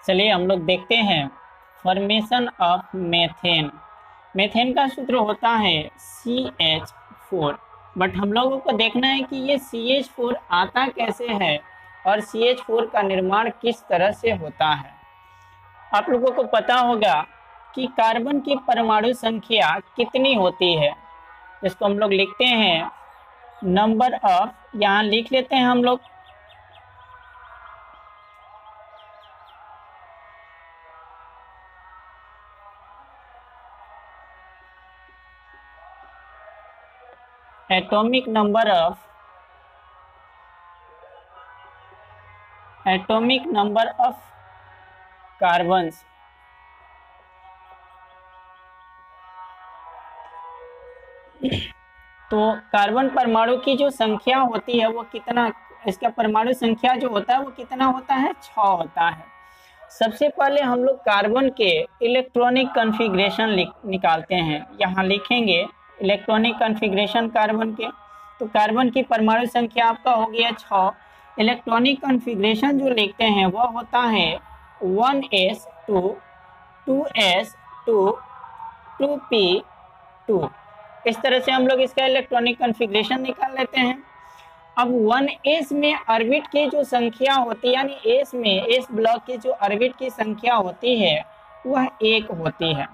चलिए हम लोग देखते हैं फॉर्मेशन ऑफ मेथेन। मेथेन का सूत्र होता है CH4। बट हम लोगों को देखना है कि ये CH4 आता कैसे है और CH4 का निर्माण किस तरह से होता है। आप लोगों को पता होगा कि कार्बन की परमाणु संख्या कितनी होती है, जिसको हम लोग लिखते हैं नंबर ऑफ, यहाँ लिख लेते हैं हम लोग atomic number of कार्बन्स। तो कार्बन परमाणु की जो संख्या होती है वो कितना, इसका परमाणु संख्या जो होता है वो कितना होता है, 6 होता है। सबसे पहले हम लोग कार्बन के इलेक्ट्रॉनिक कॉन्फ़िगरेशन निकालते हैं। यहाँ लिखेंगे इलेक्ट्रॉनिक कॉन्फ़िगरेशन कार्बन के। तो कार्बन की परमाणु संख्या आपका हो गया 6। इलेक्ट्रॉनिक कॉन्फ़िगरेशन जो लिखते हैं वो होता है 1s2 2s2 2p2। इस तरह से हम लोग इसका इलेक्ट्रॉनिक कॉन्फ़िगरेशन निकाल लेते हैं। अब 1s में ऑर्बिट की जो संख्या होती है, यानी एस में एस ब्लॉक की जो ऑर्बिट की संख्या होती है वह 1 होती है।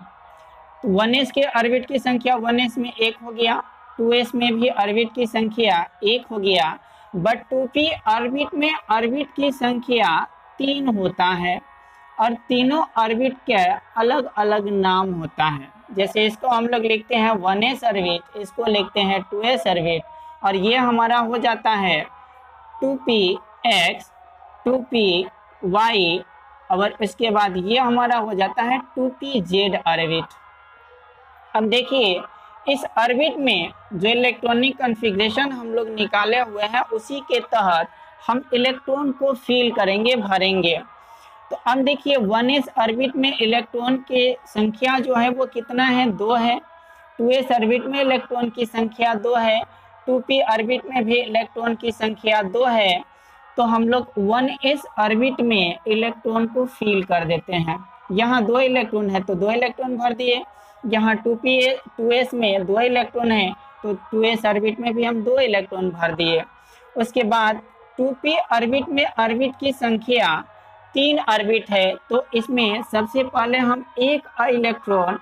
तो 1s के ऑर्बिट की संख्या 1s में 1 हो गया, 2s में भी ऑर्बिट की संख्या 1 हो गया। बट 2p ऑर्बिट में ऑर्बिट की संख्या 3 होता है और तीनों ऑर्बिट के अलग अलग नाम होता है। जैसे इसको हम लोग लिखते हैं 1s ऑर्बिट, इसको लिखते हैं 2s ऑर्बिट, और ये हमारा हो जाता है 2px 2py, और इसके बाद ये हमारा हो जाता है 2pz ऑर्बिट। अब देखिए इस ऑर्बिट में जो इलेक्ट्रॉनिक कॉन्फ़िगरेशन हम लोग निकाले हुए हैं उसी के तहत हम इलेक्ट्रॉन को फिल करेंगे, भरेंगे। तो अब देखिए 1s ऑर्बिट में इलेक्ट्रॉन की संख्या जो है वो कितना है, 2 है। 2s ऑर्बिट में इलेक्ट्रॉन की संख्या 2 है। 2p ऑर्बिट में भी इलेक्ट्रॉन की संख्या 2 है। तो हम लोग 1s ऑर्बिट में इलेक्ट्रॉन को फिल कर देते हैं। यहाँ 2 इलेक्ट्रॉन है तो 2 इलेक्ट्रॉन भर दिए। यहाँ 2s में 2 इलेक्ट्रॉन है तो 2s ऑर्बिट में भी हम 2 इलेक्ट्रॉन भर दिए। उसके बाद 2p ऑर्बिट में ऑर्बिट की संख्या 3 ऑर्बिट है, तो इसमें सबसे पहले हम एक इलेक्ट्रॉन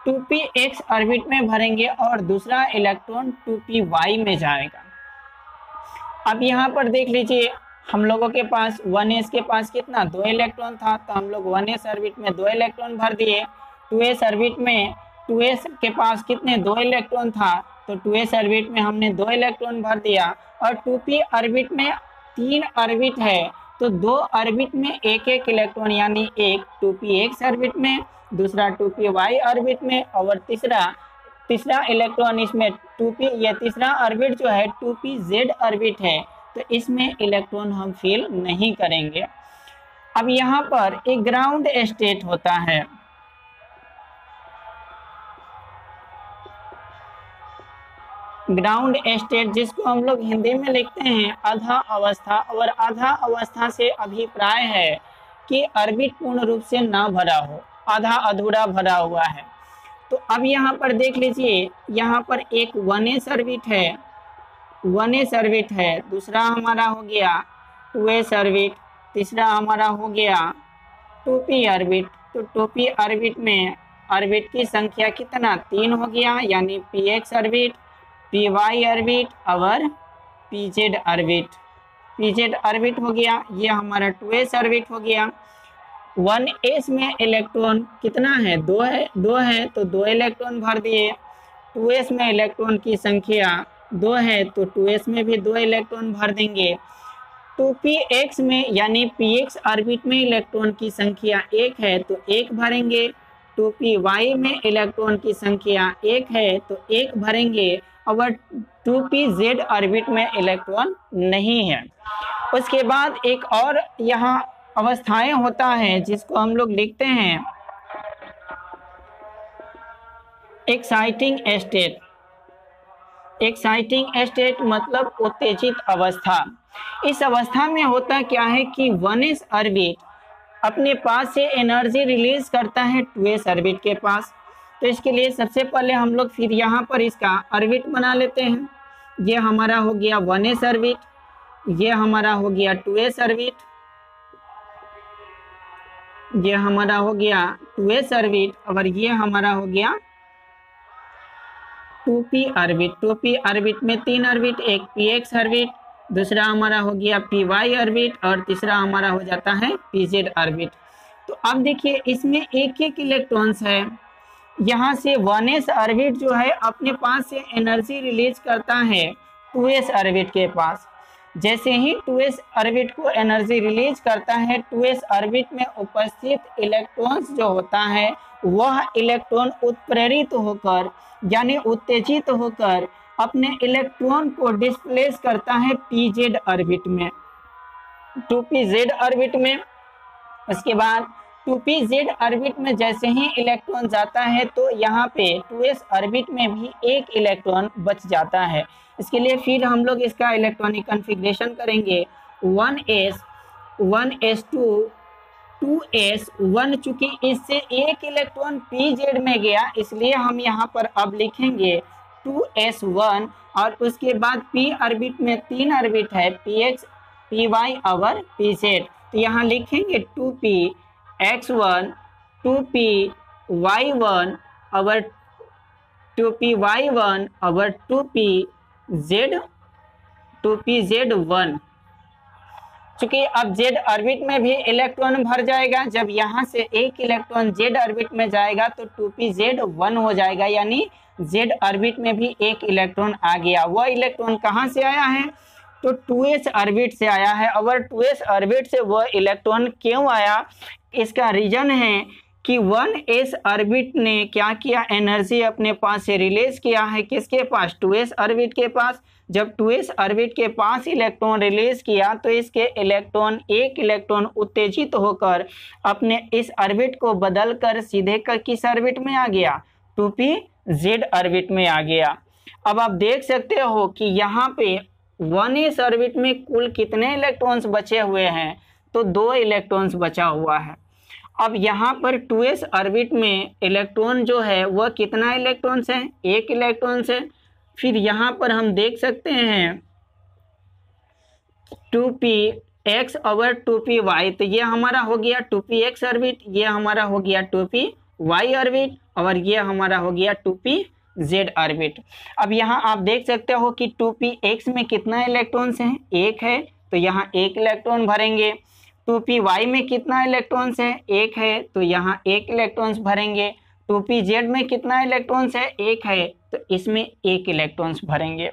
2px ऑर्बिट में भरेंगे और दूसरा इलेक्ट्रॉन 2py में जाएगा। अब यहाँ पर देख लीजिए हम लोगों के पास 1s के पास कितना, 2 इलेक्ट्रॉन था, तो हम लोग 1s ऑर्बिट में 2 इलेक्ट्रॉन भर दिए। 2s ऑर्बिट में 2s के पास कितने, 2 इलेक्ट्रॉन था, तो 2s ऑर्बिट में हमने 2 इलेक्ट्रॉन भर दिया। और 2p ऑर्बिट में 3 ऑर्बिट है तो 2 ऑर्बिट में एक एक इलेक्ट्रॉन, यानी एक 2px ऑर्बिट में, दूसरा 2py ऑर्बिट में, और तीसरा इलेक्ट्रॉन इसमें 2p, ये तीसरा ऑर्बिट जो है 2pz ऑर्बिट है, तो इसमें इलेक्ट्रॉन हम फिल नहीं करेंगे। अब यहाँ पर एक ग्राउंड स्टेट होता है। ग्राउंड स्टेट जिसको हम लोग हिंदी में लिखते हैं आधा अवस्था, और आधा अवस्था से अभिप्राय है कि ऑर्बिट पूर्ण रूप से ना भरा हो, आधा अधूरा भरा हुआ है। तो अब यहाँ पर देख लीजिए, यहाँ पर एक 1s ऑर्बिट है, 1s ऑर्बिट है, दूसरा हमारा हो गया 2s ऑर्बिट, तीसरा हमारा हो गया 2p ऑर्बिट। तो 2p ऑर्बिट में ऑर्बिट की संख्या कितना, 3 हो गया, यानी px ऑर्बिट, py ऑर्बिट और pz ऑर्बिट। pz ऑर्बिट हो गया, ये हमारा 2s ऑर्बिट हो गया। 1s में इलेक्ट्रॉन कितना है, 2 है तो 2 इलेक्ट्रॉन भर दिए। 2s में इलेक्ट्रॉन की संख्या 2 है तो 2s में भी 2 इलेक्ट्रॉन भर देंगे। 2px में यानी px ऑर्बिट में इलेक्ट्रॉन की संख्या 1 है तो 1 भरेंगे। 2py में इलेक्ट्रॉन की संख्या 1 है तो 1 भरेंगे, और 2pz ऑर्बिट में इलेक्ट्रॉन नहीं है। उसके बाद एक और यहाँ अवस्थाएं होता है जिसको हम लोग लिखते हैं एक्साइटिंग स्टेट। एक्साइटिंग स्टेट मतलब उत्तेजित अवस्था। इस अवस्था में होता क्या है कि 1s ऑर्बिट अपने पास से एनर्जी रिलीज करता है 2s ऑर्बिट के पास। तो इसके लिए सबसे पहले हम लोग फिर यहाँ पर इसका ऑर्बिट बना लेते हैं। ये हमारा हो गया 1s ऑर्बिट, ये हमारा हो गया 2s ऑर्बिट, ये हमारा हो गया 2s ऑर्बिट, और ये हमारा हो गया 2p ऑर्बिट। 2p ऑर्बिट में 3 ऑर्बिट, एक px ऑर्बिट, दूसरा हमारा हो गया py ऑर्बिट, और तीसरा हमारा हो जाता है pz ऑर्बिट। तो अब देखिए इसमें एक एक इलेक्ट्रॉन्स है। यहाँ से 1s ऑर्बिट जो है अपने पास से एनर्जी रिलीज करता है 2s ऑर्बिट के पास। जैसे ही 2s ऑर्बिट को एनर्जी रिलीज करता है, 2s ऑर्बिट में उपस्थित इलेक्ट्रॉन्स जो होता है वह इलेक्ट्रॉन उत्प्रेरित होकर यानी उत्तेजित होकर अपने इलेक्ट्रॉन को डिस्प्लेस करता है pz ऑर्बिट में, 2pz ऑर्बिट में। उसके बाद 2pz ऑर्बिट में जैसे ही इलेक्ट्रॉन जाता है तो यहाँ पे 2s ऑर्बिट में भी एक इलेक्ट्रॉन बच जाता है। इसके लिए फिर हम लोग इसका इलेक्ट्रॉनिक कॉन्फ़िगरेशन करेंगे 1s 1s2 2s 1, चूंकि इससे एक इलेक्ट्रॉन pz में गया इसलिए हम यहाँ पर अब लिखेंगे 2s1, और उसके बाद p ऑर्बिट में 3 ऑर्बिट है px py और pz। तो यहाँ लिखेंगे 2px1 2py1 और 2py1 और 2pz1। चूंकि अब z ऑर्बिट में भी इलेक्ट्रॉन भर जाएगा, जब यहाँ से एक इलेक्ट्रॉन z ऑर्बिट में जाएगा तो 2pz1 हो जाएगा, यानी z ऑर्बिट में भी एक इलेक्ट्रॉन आ गया। वह इलेक्ट्रॉन कहाँ से आया है? तो 2s ऑर्बिट से आया है। और 2s ऑर्बिट से वह इलेक्ट्रॉन क्यों आया? इसका रीजन है कि 1s ऑर्बिट ने क्या किया, एनर्जी अपने पास से रिलीज किया है। किसके पास? 2s ऑर्बिट के पास। जब 2s ऑर्बिट के पास इलेक्ट्रॉन रिलीज किया तो इसके इलेक्ट्रॉन एक इलेक्ट्रॉन उत्तेजित होकर अपने इस ऑर्बिट को बदलकर सीधे किस ऑर्बिट में आ गया? 2pz ऑर्बिट में आ गया। अब आप देख सकते हो कि यहाँ पे 1s ऑर्बिट में कुल कितने इलेक्ट्रॉन्स बचे हुए हैं? तो 2 इलेक्ट्रॉन्स बचा हुआ है। अब यहाँ पर 2s ऑर्बिट में इलेक्ट्रॉन जो है वह कितना इलेक्ट्रॉन्स है? एक इलेक्ट्रॉन्स है। फिर यहाँ पर हम देख सकते हैं 2px और 2py, तो ये हमारा हो गया 2px ऑर्बिट, ये हमारा हो गया 2py ऑर्बिट, और ये हमारा हो गया 2pz ऑर्बिट। अब यहाँ आप देख सकते हो कि 2px में कितना इलेक्ट्रॉन्स हैं? एक है, तो यहाँ एक इलेक्ट्रॉन भरेंगे। 2py में कितना इलेक्ट्रॉन्स है? एक है, तो यहाँ एक इलेक्ट्रॉन्स भरेंगे। 2pz में कितना इलेक्ट्रॉन्स है? एक है, तो इसमें एक इलेक्ट्रॉन्स भरेंगे।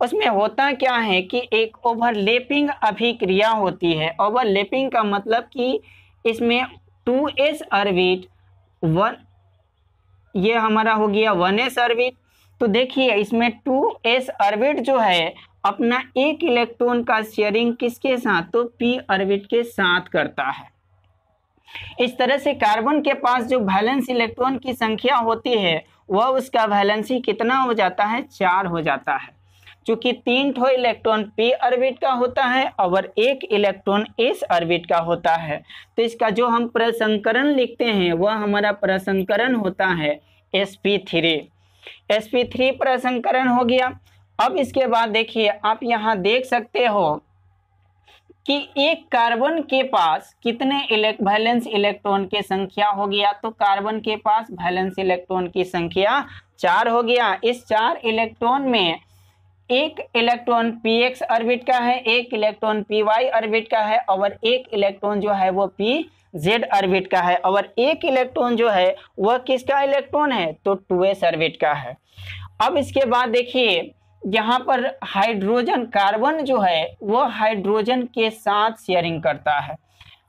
उसमें होता क्या है कि एक ओवरलैपिंग अभिक्रिया होती है। ओवरलैपिंग का मतलब कि इसमें 2s ऑर्बिट 1, ये हमारा हो गया 1s ऑर्बिट। तो देखिए इसमें 2s ऑर्बिट जो है अपना एक इलेक्ट्रॉन का शेयरिंग किसके साथ? तो p ऑर्बिट के साथ करता है। इस तरह से कार्बन के पास जो वैलेंस इलेक्ट्रॉन की संख्या होती है वह उसका वैलेंसी कितना हो जाता है? 4 हो जाता है। चूंकि 3 ठो इलेक्ट्रॉन p ऑर्बिट का होता है और एक इलेक्ट्रॉन s ऑर्बिट का होता है, तो इसका जो हम प्रसंकरण लिखते हैं वह हमारा प्रसंकरण होता है sp3। sp3 प्रसंकरण हो गया। अब इसके बाद देखिए आप यहाँ देख सकते हो कि एक कार्बन के पास कितने वैलेंस इलेक्ट्रॉन की संख्या हो गया? तो कार्बन के पास वैलेंस इलेक्ट्रॉन की संख्या 4 हो गया। इस 4 इलेक्ट्रॉन में एक इलेक्ट्रॉन px ऑर्बिट का है, एक इलेक्ट्रॉन py ऑर्बिट का है, और एक इलेक्ट्रॉन जो है वो pz ऑर्बिट का है, और एक इलेक्ट्रॉन जो है वह किसका इलेक्ट्रॉन है? तो 2s ऑर्बिट का है। अब इसके बाद देखिए यहाँ पर हाइड्रोजन, कार्बन जो है वो हाइड्रोजन के साथ शेयरिंग करता है।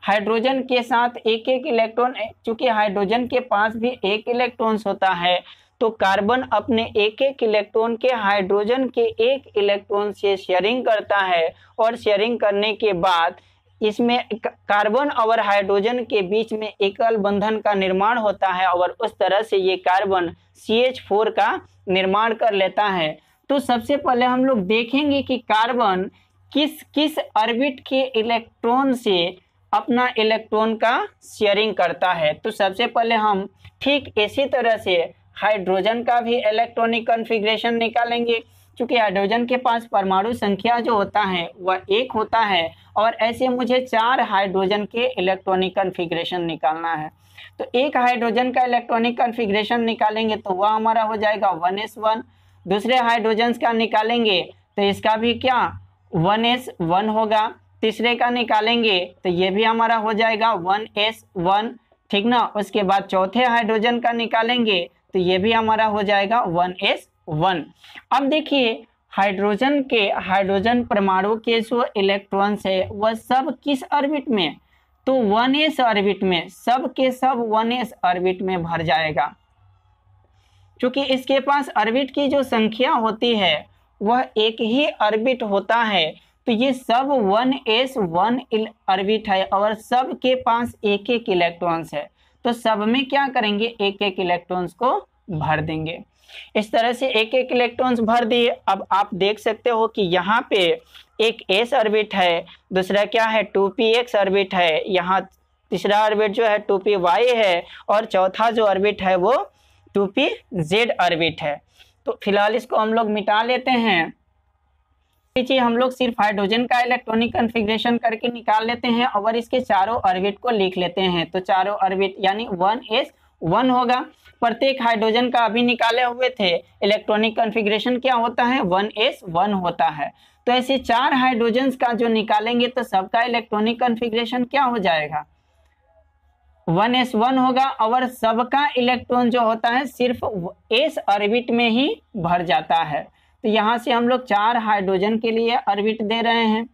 हाइड्रोजन के साथ एक एक इलेक्ट्रॉन, चूंकि हाइड्रोजन के पास भी एक इलेक्ट्रॉन होता है तो कार्बन अपने एक एक इलेक्ट्रॉन के हाइड्रोजन के एक इलेक्ट्रॉन से शेयरिंग करता है, और शेयरिंग करने के बाद इसमें कार्बन और हाइड्रोजन के बीच में एकल बंधन का निर्माण होता है, और उस तरह से ये कार्बन CH4 का निर्माण कर लेता है। तो सबसे पहले हम लोग देखेंगे कि कार्बन किस किस ऑर्बिट के इलेक्ट्रॉन से अपना इलेक्ट्रॉन का शेयरिंग करता है। तो सबसे पहले हम ठीक इसी तरह से हाइड्रोजन का भी इलेक्ट्रॉनिक कॉन्फ़िगरेशन निकालेंगे, क्योंकि हाइड्रोजन के पास परमाणु संख्या जो होता है वह 1 होता है और ऐसे मुझे 4 हाइड्रोजन के इलेक्ट्रॉनिक कॉन्फ़िगरेशन निकालना है। तो एक हाइड्रोजन का इलेक्ट्रॉनिक कॉन्फ़िगरेशन निकालेंगे तो वह हमारा हो जाएगा 1s1। दूसरे हाइड्रोजन का निकालेंगे तो इसका भी क्या 1s1 होगा। तीसरे का निकालेंगे तो ये भी हमारा हो जाएगा 1s1, ठीक ना। उसके बाद चौथे हाइड्रोजन का निकालेंगे तो ये भी हमारा हो जाएगा 1s1। अब देखिए हाइड्रोजन परमाणु के जो इलेक्ट्रॉन्स है वह सब किस ऑर्बिट में, तो 1s ऑर्बिट में, सब के सब 1s ऑर्बिट में भर जाएगा। क्योंकि इसके पास ऑर्बिट की जो संख्या होती है वह एक ही ऑर्बिट होता है, तो ये सब 1s1 ऑर्बिट है और सब के पास एक एक इलेक्ट्रॉन्स है, तो सब में क्या करेंगे एक एक इलेक्ट्रॉन्स को भर देंगे। इस तरह से एक एक इलेक्ट्रॉन्स भर दिए। अब आप देख सकते हो कि यहाँ पे एक s ऑर्बिट है, दूसरा क्या है 2px ऑर्बिट है, यहाँ तीसरा ऑर्बिट जो है 2py है और चौथा जो ऑर्बिट है वो 2pz ऑर्बिट है। तो फिलहाल इसको हम लोग मिटा लेते हैं। लीजिए हम लोग सिर्फ हाइड्रोजन का इलेक्ट्रॉनिक कॉन्फ़िगरेशन करके निकाल लेते हैं और इसके चारों ऑर्बिट को लिख लेते हैं। तो चारों ऑर्बिट यानी 1s1 होगा। प्रत्येक हाइड्रोजन का अभी निकाले हुए थे इलेक्ट्रॉनिक कॉन्फ़िगरेशन क्या होता है 1s1 होता है। तो ऐसे 4 हाइड्रोजन्स का जो निकालेंगे तो सबका इलेक्ट्रॉनिक कॉन्फ़िगरेशन क्या हो जाएगा 1s1 होगा और सबका इलेक्ट्रॉन जो होता है सिर्फ s ऑर्बिट में ही भर जाता है। तो यहाँ से हम लोग 4 हाइड्रोजन के लिए ऑर्बिट दे रहे हैं।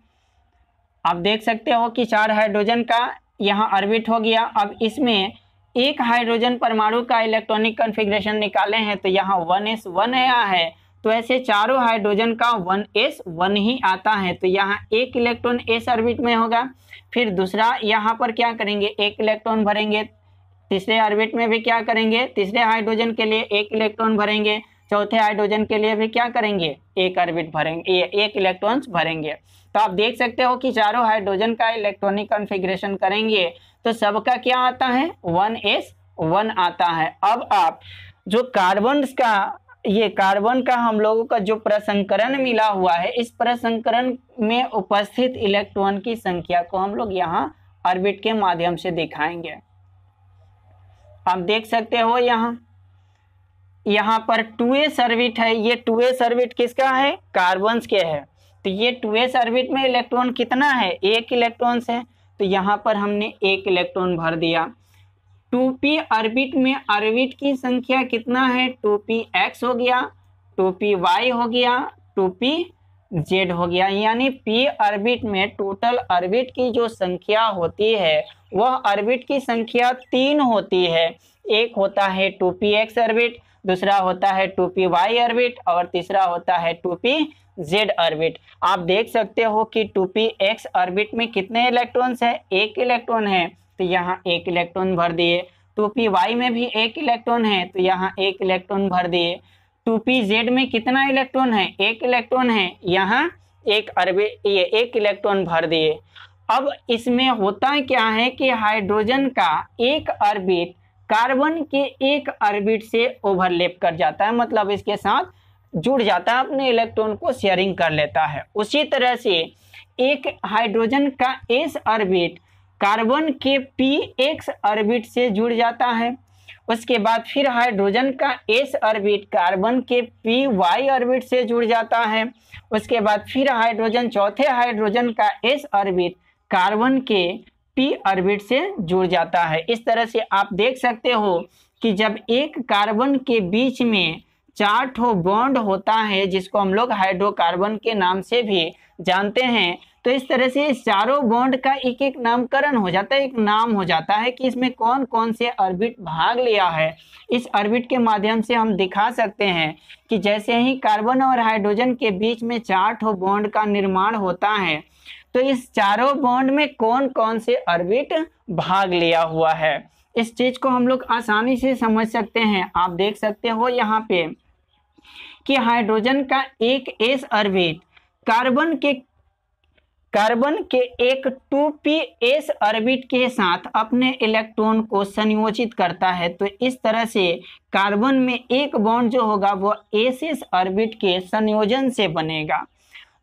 आप देख सकते हो कि 4 हाइड्रोजन का यहाँ ऑर्बिट हो गया। अब इसमें एक हाइड्रोजन परमाणु का इलेक्ट्रॉनिक कॉन्फ़िगरेशन निकाले हैं तो यहाँ 1s1 आया है, तो ऐसे चारों हाइड्रोजन का 1s1 ही आता है। तो यहाँ एक इलेक्ट्रॉन s ऑर्बिट में होगा, फिर दूसरा यहाँ पर क्या करेंगे एक इलेक्ट्रॉन भरेंगे, तीसरे ऑर्बिट में भी क्या करेंगे तीसरे हाइड्रोजन के लिए एक इलेक्ट्रॉन भरेंगे, चौथे हाइड्रोजन के लिए भी क्या करेंगे एक ऑर्बिट भरेंगे, एक इलेक्ट्रॉन्स भरेंगे। तो आप देख सकते हो कि चारों हाइड्रोजन का इलेक्ट्रॉनिक कॉन्फ़िगरेशन करेंगे तो सबका क्या आता है 1s1 आता है। अब आप जो कार्बन का हम लोगों का जो प्रसंकरण मिला हुआ है, इस प्रसंकरण में उपस्थित इलेक्ट्रॉन की संख्या को हम लोग यहाँ ऑर्बिट के माध्यम से दिखाएंगे। आप देख सकते हो यहाँ पर 2s ऑर्बिट है। ये 2s ऑर्बिट किसका है कार्बन के है। तो ये 2s ऑर्बिट में इलेक्ट्रॉन कितना है एक इलेक्ट्रॉन है, तो यहाँ पर हमने एक इलेक्ट्रॉन भर दिया। 2p ऑर्बिट में ऑर्बिट की संख्या कितना है 2px हो गया, 2py हो गया, 2pz हो गया। यानी p ऑर्बिट में टोटल ऑर्बिट की जो संख्या होती है वह ऑर्बिट की संख्या 3 होती है। एक होता है 2px ऑर्बिट, दूसरा होता है 2py ऑर्बिट और तीसरा होता है 2pz ऑर्बिट। आप देख सकते हो कि 2px ऑर्बिट में कितने इलेक्ट्रॉन्स है एक इलेक्ट्रॉन है, तो यहाँ एक इलेक्ट्रॉन भर दिए। 2py में भी एक इलेक्ट्रॉन है तो यहाँ एक इलेक्ट्रॉन भर दिए। 2pz में कितना इलेक्ट्रॉन है एक इलेक्ट्रॉन है, यहाँ एक इलेक्ट्रॉन भर दिए। अब इसमें होता क्या है कि हाइड्रोजन का एक ऑर्बिट कार्बन के एक ऑर्बिट से ओवरलैप कर जाता है, मतलब इसके साथ जुड़ जाता है, अपने इलेक्ट्रॉन को शेयरिंग कर लेता है। उसी तरह से एक हाइड्रोजन का s ऑर्बिट कार्बन के px ऑर्बिट से जुड़ जाता है। उसके बाद फिर हाइड्रोजन का s ऑर्बिट कार्बन के py ऑर्बिट से जुड़ जाता है। उसके बाद फिर हाइड्रोजन चौथे हाइड्रोजन का s ऑर्बिट कार्बन के p ऑर्बिट से जुड़ जाता है। इस तरह से आप देख सकते हो कि जब एक कार्बन के बीच में 4 ठो बॉन्ड होता है जिसको हम लोग हाइड्रोकार्बन के नाम से भी जानते हैं, तो इस तरह से इस चारों बॉन्ड का एक एक नामकरण हो जाता है, एक नाम हो जाता है कि इसमें कौन कौन से ऑर्बिट भाग लिया है। इस ऑर्बिट के माध्यम से हम दिखा सकते हैं कि जैसे ही कार्बन और हाइड्रोजन के बीच में 4 ठो बॉन्ड का निर्माण होता है तो इस चारों बॉन्ड में कौन कौन से ऑर्बिट भाग लिया हुआ है। इस चीज को हम लोग आसानी से समझ सकते हैं। आप देख सकते हो यहाँ पे कि हाइड्रोजन का एक s ऑर्बिट कार्बन के एक 2p ऑर्बिट के साथ अपने इलेक्ट्रॉन को संयोजित करता है। तो इस तरह से कार्बन में एक बॉन्ड जो होगा वो s ऑर्बिट के संयोजन से बनेगा।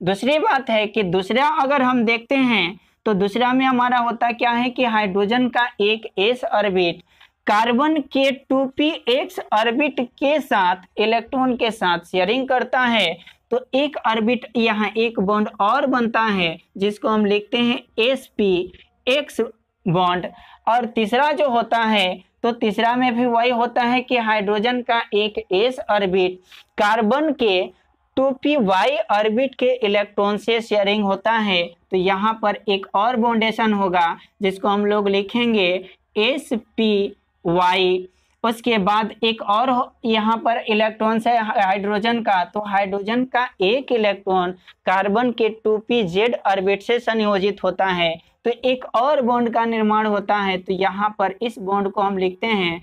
दूसरी बात है कि दूसरा अगर हम देखते हैं तो दूसरा में हमारा होता क्या है कि हाइड्रोजन का एक s ऑर्बिट कार्बन के 2px ऑर्बिट के साथ इलेक्ट्रॉन के साथ शेयरिंग करता है। तो एक ऑर्बिट यहाँ एक बॉन्ड और बनता है जिसको हम लिखते हैं sp(x) बॉन्ड। और तीसरा जो होता है तो तीसरा में भी वही होता है कि हाइड्रोजन का एक s ऑर्बिट कार्बन के 2py ऑर्बिट के इलेक्ट्रॉन से शेयरिंग होता है। तो यहाँ पर एक और बॉन्डेशन होगा जिसको हम लोग लिखेंगे sp(y). उसके बाद एक और यहाँ पर इलेक्ट्रॉन है हाइड्रोजन का, तो हाइड्रोजन का एक इलेक्ट्रॉन कार्बन के 2pz ऑर्बिट से संयोजित होता है। तो एक और बॉन्ड का निर्माण होता है। तो यहाँ पर इस बॉन्ड को हम लिखते हैं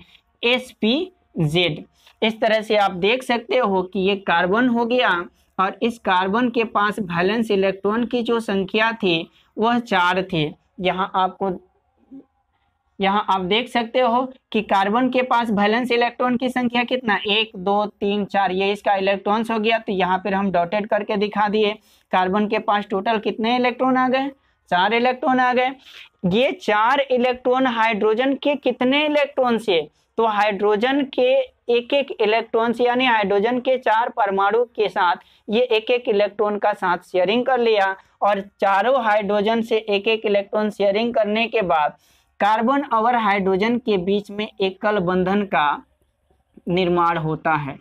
sp(z). इस तरह से आप देख सकते हो कि ये कार्बन हो गया और इस कार्बन के पास वैलेंस इलेक्ट्रॉन की जो संख्या थी वह 4 थी। यहाँ आप देख सकते हो कि कार्बन के पास वैलेंस इलेक्ट्रॉन की संख्या कितना 1 2 3 4 ये इसका इलेक्ट्रॉन्स हो गया। तो यहाँ पर हम डॉटेड करके दिखा दिए। कार्बन के पास टोटल कितने इलेक्ट्रॉन आ गए? 4 इलेक्ट्रॉन आ गए। ये 4 इलेक्ट्रॉन हाइड्रोजन के कितने इलेक्ट्रॉन से? तो हाइड्रोजन के एक एक इलेक्ट्रॉन से, यानी हाइड्रोजन के 4 परमाणु के साथ ये एक एक इलेक्ट्रॉन का साथ शेयरिंग कर लिया। और चारों हाइड्रोजन से एक एक इलेक्ट्रॉन शेयरिंग करने के बाद कार्बन और हाइड्रोजन के बीच में एकल बंधन का निर्माण होता है।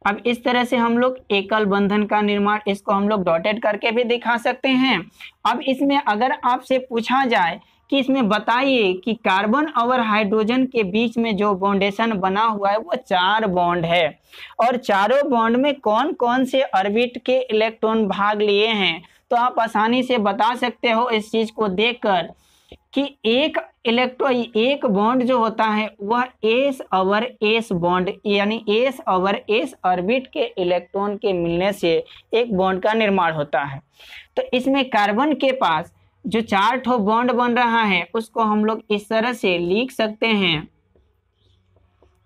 अब इस तरह से हम लोग एकल बंधन का निर्माण, इसको हम लोग डॉटेड करके भी दिखा सकते हैं। अब इसमें अगर आपसे पूछा जाए कि इसमें बताइए कि कार्बन और हाइड्रोजन के बीच में जो बॉन्डेशन बना हुआ है वो 4 बॉन्ड है और चारों बॉन्ड में कौन कौन से ऑर्बिट के इलेक्ट्रॉन भाग लिए हैं, तो आप आसानी से बता सकते हो इस चीज को देखकर कि एक बॉन्ड जो होता है वह s और s बॉन्ड, यानी s और s ऑर्बिट के इलेक्ट्रॉन के मिलने से एक बॉन्ड का निर्माण होता है। तो इसमें कार्बन के पास जो 4 ठो बॉन्ड बन रहा है उसको हम लोग इस तरह से लिख सकते हैं।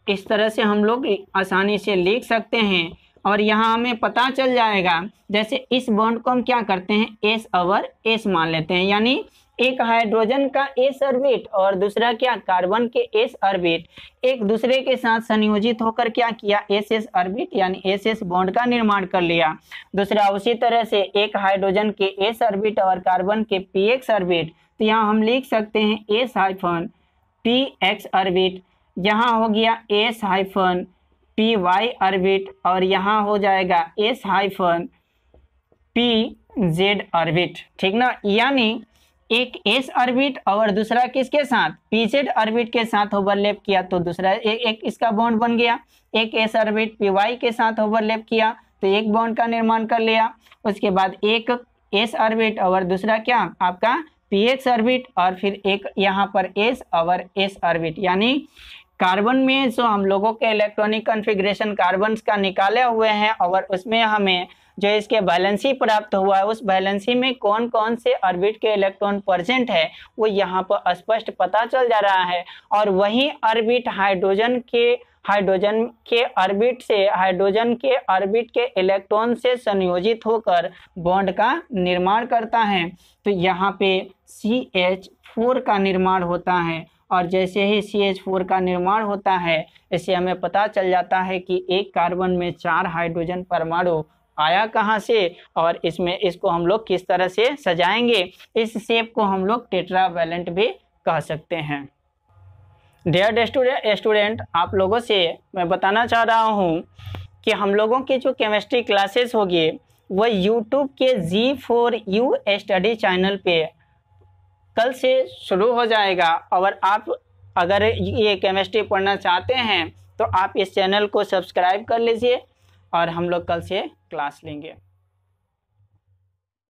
इस तरह से हम लोग आसानी से लिख सकते हैं और यहाँ हमें पता चल जाएगा। जैसे इस बॉन्ड को हम क्या करते हैं s और s मान लेते हैं, यानी एक हाइड्रोजन का s ऑर्बिट और दूसरा क्या कार्बन के s ऑर्बिट एक दूसरे के साथ संयोजित होकर क्या किया ss ऑर्बिट यानी ss बॉन्ड का निर्माण कर लिया। दूसरा उसी तरह से एक हाइड्रोजन के s ऑर्बिट और कार्बन के px ऑर्बिट, तो यहाँ हम लिख सकते हैं s-px ऑर्बिट, यहाँ हो गया s-py ऑर्बिट और यहाँ हो जाएगा s-pz ऑर्बिट। ठीक ना, यानी एक s ऑर्बिट और दूसरा किसके साथ pz ऑर्बिट के साथ ओवरलैप किया तो दूसरा एक इसका बॉन्ड बन गया। एक s ऑर्बिट py के साथ ओवरलैप किया तो एक बॉन्ड का निर्माण कर लिया। उसके बाद एक s ऑर्बिट और दूसरा क्या आपका px ऑर्बिट और फिर एक यहाँ पर s और s ऑर्बिट, यानी कार्बन में जो हम लोगों के इलेक्ट्रॉनिक कॉन्फ़िगरेशन कार्बन का निकाले हुए हैं और उसमें हमें जो इसके बैलेंसी प्राप्त हुआ है उस बैलेंसी में कौन कौन से ऑर्बिट के इलेक्ट्रॉन प्रेजेंट है वो यहाँ पर स्पष्ट पता चल जा रहा है। और वही ऑर्बिट हाइड्रोजन के ऑर्बिट के इलेक्ट्रॉन से संयोजित होकर बॉन्ड का निर्माण करता है। तो यहाँ पे CH4 का निर्माण होता है और जैसे ही CH4 का निर्माण होता है इससे हमें पता चल जाता है कि एक कार्बन में 4 हाइड्रोजन परमाणु आया कहाँ से और इसको हम लोग किस तरह से सजाएंगे। इस शेप को हम लोग टेट्रावैलेंट भी कह सकते हैं। डियर स्टूडेंट, आप लोगों से मैं बताना चाह रहा हूँ कि हम लोगों की जो केमिस्ट्री क्लासेस होगी वह यूट्यूब के G4U स्टडी चैनल पे कल से शुरू हो जाएगा और आप अगर ये केमिस्ट्री पढ़ना चाहते हैं तो आप इस चैनल को सब्सक्राइब कर लीजिए और हम लोग कल से क्लास लेंगे।